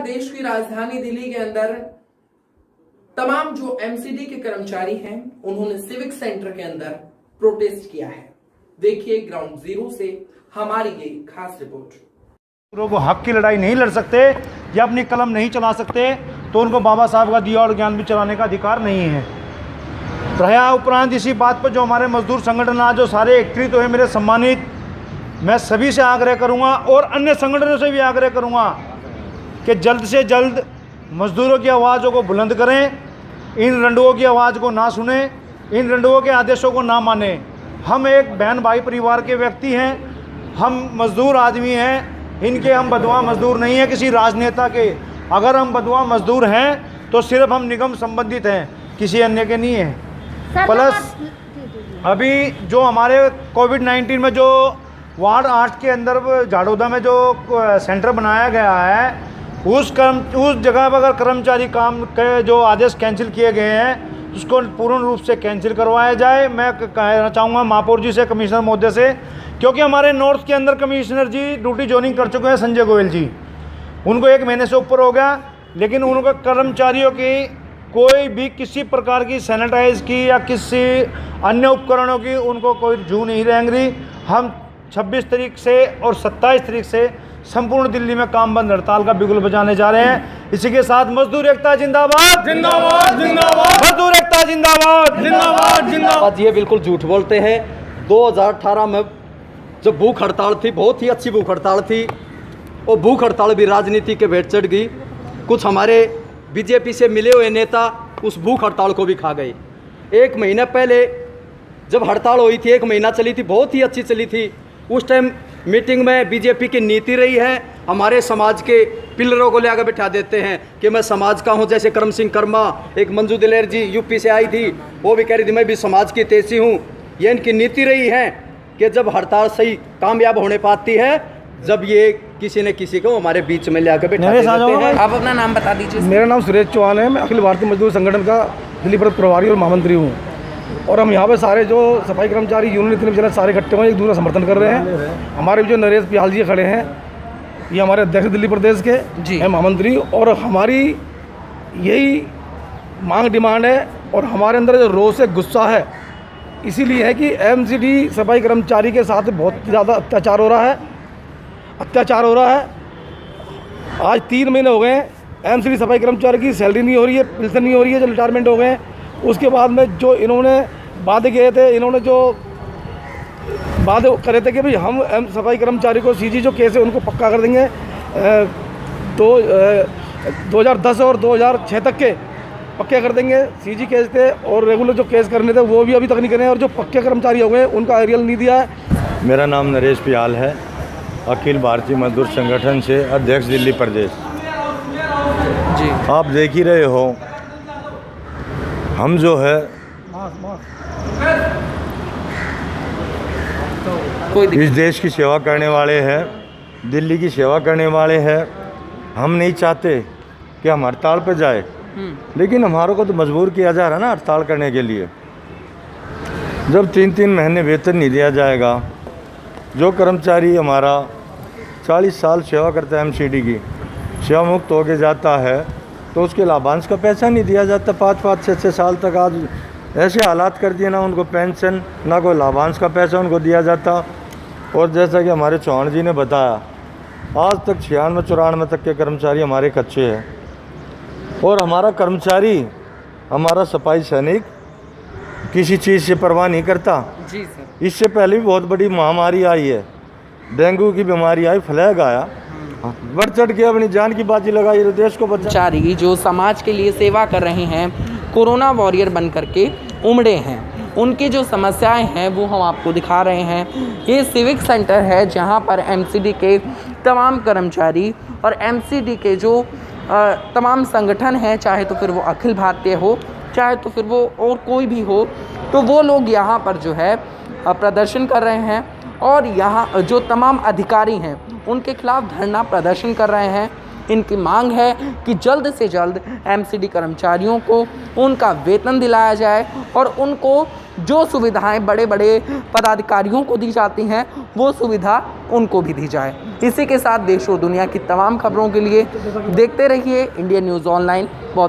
देश की राजधानी दिल्ली के अंदर तमाम जो एमसीडी के कर्मचारी हैं उन्होंने सिविक सेंटर के अंदर प्रोटेस्ट किया है। देखिए ग्राउंड जीरो से हमारी ये खास रिपोर्ट। को हक की लड़ाई नहीं लड़ सकते या अपनी कलम नहीं चला सकते तो उनको बाबा साहब का दिया और ज्ञान भी चलाने का अधिकार नहीं है। रहा उपरांत इसी बात पर जो हमारे मजदूर संगठन आज जो सारे एकत्रित हुए मेरे सम्मानित, मैं सभी से आग्रह करूंगा और अन्य संगठनों से भी आग्रह करूंगा कि जल्द से जल्द मजदूरों की आवाज़ों को बुलंद करें, इन रंडुओं की आवाज़ को ना सुने, इन रंडुओं के आदेशों को ना माने। हम एक बहन भाई परिवार के व्यक्ति हैं, हम मजदूर आदमी हैं, इनके हम बदवा मजदूर नहीं हैं किसी राजनेता के। अगर हम बदवा मजदूर हैं तो सिर्फ हम निगम संबंधित हैं, किसी अन्य के नहीं हैं। प्लस अभी जो हमारे कोविड-19 में जो वार्ड 8 के अंदर झाड़ोदा में जो सेंटर बनाया गया है उस जगह पर अगर कर्मचारी काम के जो आदेश कैंसिल किए गए हैं उसको पूर्ण रूप से कैंसिल करवाया जाए। मैं कहना चाहूँगा महापौर जी से, कमिश्नर महोदय से, क्योंकि हमारे नॉर्थ के अंदर कमिश्नर जी ड्यूटी ज्वाइनिंग कर चुके हैं, संजय गोयल जी, उनको 1 महीने से ऊपर हो गया, लेकिन उनको कर्मचारियों की कोई भी किसी प्रकार की सैनिटाइज की या किसी अन्य उपकरणों की उनको कोई जू नहीं रेंग रही। हम 26 तारीख से और 27 तारीख से संपूर्ण दिल्ली में काम बंद हड़ताल का बिगुल बजाने जा रहे हैं। इसी के साथ मजदूर एकता जिंदाबाद, जिंदाबाद, जिंदाबाद, मजदूर एकता जिंदाबाद, जिंदाबाद, जिंदाबाद। ये बिल्कुल झूठ बोलते हैं। 2018 में जब भूख हड़ताल थी, बहुत ही अच्छी भूख हड़ताल थी, और भूख हड़ताल भी राजनीति के भेंट चढ़ गई। कुछ हमारे बीजेपी से मिले हुए नेता उस भूख हड़ताल को भी खा गए। 1 महीना पहले जब हड़ताल हुई थी, 1 महीना चली थी, बहुत ही अच्छी चली थी। उस टाइम मीटिंग में बीजेपी की नीति रही है, हमारे समाज के पिलरों को ले आकर बैठा देते हैं कि मैं समाज का हूं। जैसे करम सिंह कर्मा, एक मंजू दिलेर जी यूपी से आई थी, वो भी कह रही थी मैं भी समाज की तेजी हूं। ये इनकी नीति रही है कि जब हड़ताल सही कामयाब होने पाती है, जब ये किसी न किसी को हमारे बीच में ले आकर बैठा देते हैं। आप अपना नाम बता दीजिए। मेरा नाम सुरेश चौहान है, मैं अखिल भारतीय मजदूर संगठन का दिल्ली प्रदेश प्रभारी और महामंत्री हूँ। और हम यहाँ पे सारे जो सफाई कर्मचारी यूनियन इतने बेचारे सारे इकट्ठे हुए एक दूसरा समर्थन कर रहे हैं। हमारे भी जो नरेश पियाल जी खड़े हैं, ये हमारे अध्यक्ष दिल्ली प्रदेश के हैं, महामंत्री, और हमारी यही मांग डिमांड है और हमारे अंदर जो रोष है, गुस्सा है, इसीलिए है कि एमसीडी सफाई कर्मचारी के साथ बहुत ज़्यादा अत्याचार हो रहा है। आज 3 महीने हो गए हैं, एमसीडी सफाई कर्मचारी की सैलरी नहीं हो रही है, पेंशन नहीं हो रही है, जो रिटायरमेंट हो गए हैं। उसके बाद में जो इन्होंने वादे किए थे, इन्होंने जो वादे करे थे कि भाई हम सफाई कर्मचारी को सीजी जो केस है उनको पक्का कर देंगे, 2010 और 2006 तक के पक्के कर देंगे। सीजी केस थे और रेगुलर जो केस करने थे वो भी अभी तक नहीं करे, और जो पक्के कर्मचारी हो गए उनका एरियल नहीं दिया है। मेरा नाम नरेश पियाल है, अखिल भारतीय मजदूर संगठन से अध्यक्ष दिल्ली प्रदेश जी। आप देख ही रहे हो, हम जो है इस देश की सेवा करने वाले हैं, दिल्ली की सेवा करने वाले हैं। हम नहीं चाहते कि हम हड़ताल पे जाए, लेकिन हमारों को तो मजबूर किया जा रहा है ना हड़ताल करने के लिए। जब 3-3 महीने वेतन नहीं दिया जाएगा, जो कर्मचारी हमारा 40 साल सेवा करता है एमसीडी की, सेवा मुक्त होके जाता है तो उसके लाभांश का पैसा नहीं दिया जाता। 5-5, 6-6 साल तक आज ऐसे हालात कर दिए, ना उनको पेंशन ना कोई लाभांश का पैसा उनको दिया जाता। और जैसा कि हमारे चौहान जी ने बताया, आज तक 96-94 तक के कर्मचारी हमारे कच्चे हैं। और हमारा कर्मचारी, हमारा सफाई सैनिक किसी चीज़ से परवाह नहीं करता जी सर। इससे पहले भी बहुत बड़ी महामारी आई है, डेंगू की बीमारी आई, फ्लैग आया, बढ़ चढ़ के अपनी जान की बाजी लगाई, देश को बचा। जो समाज के लिए सेवा कर रहे हैं, कोरोना वॉरियर बन करके उमड़े हैं, उनकी जो समस्याएं हैं वो हम आपको दिखा रहे हैं। ये सिविक सेंटर है जहां पर एमसीडी के तमाम कर्मचारी और एमसीडी के जो तमाम संगठन हैं, चाहे तो फिर वो अखिल भारतीय हो, चाहे तो फिर वो और कोई भी हो, तो वो लोग यहाँ पर जो है प्रदर्शन कर रहे हैं। और यहाँ जो तमाम अधिकारी हैं उनके खिलाफ धरना प्रदर्शन कर रहे हैं। इनकी मांग है कि जल्द से जल्द एमसीडी कर्मचारियों को उनका वेतन दिलाया जाए और उनको जो सुविधाएं बड़े बड़े पदाधिकारियों को दी जाती हैं वो सुविधा उनको भी दी जाए। इसी के साथ देश और दुनिया की तमाम खबरों के लिए देखते रहिए इंडियन न्यूज़ ऑनलाइन। बहुत